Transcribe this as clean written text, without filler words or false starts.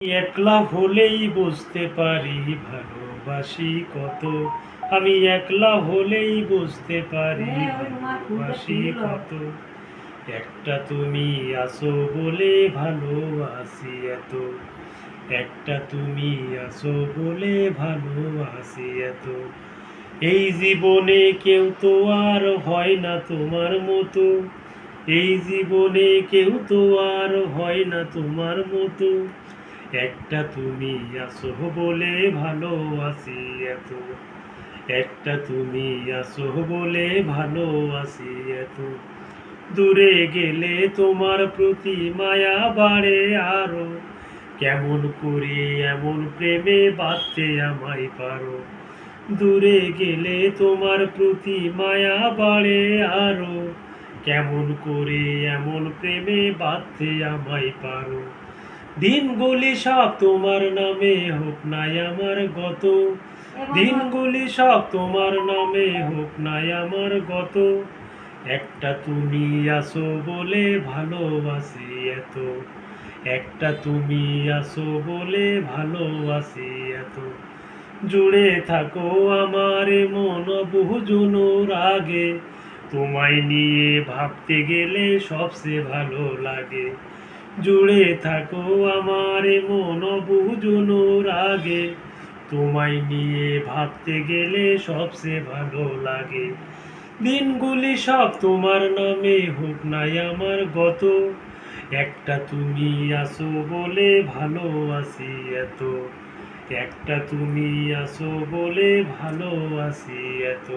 একলা হলেই বুঝতে পারি ভালোবাসি কত। আমি একলা হলেই বুঝতে পারি ভালোবাসি কত। একটা তুমি আছো বলে ভালোবাসি এত। একটা তুমি আছো বলে ভালোবাসি এত। এই জীবনে কেউ তো আর হয় না তোমার মতো। এই জীবনে কেউ তো আর হয় না তোমার মতো। একটা তুমি আছো বলে ভালোবাসি এত। একটা তুমি আছো বলে ভালোবাসি এত। দূরে গেলে তোমার প্রতি মায়া বাড়ে আরো। কেমন করে এমন প্রেমে বাঁধতে আমায় পারো। দূরে গেলে তোমার প্রতি মায়া বাড়ে আরো। কেমন করে এমন প্রেমে বাঁধতে আমায় পারো। দিনগুলি সব তোমার নামে হোক নাই আমার গত। দিনগুলি সব তোমার নামে হোক নাই আমার গত। একটা তুমি আছো বলে ভালোবাসি এত। একটা তুমি আছো বলে ভালোবাসি এত। জুড়ে থাকো আমার মন বহু জনুর আগে। তোমায় নিয়ে ভাবতে গেলে সবচেয়ে ভালো লাগে। জুড়ে থাকো আমার মন বহু জনুর আগে। তোমায় নিয়ে ভাবতে গেলে সবচেয়ে ভালো লাগে। দিনগুলি সব তোমার নামে হোক নাই আমার গত। একটা তুমি আছো বলে ভালোবাসি এত। একটা তুমি আছো বলে ভালোবাসি এত।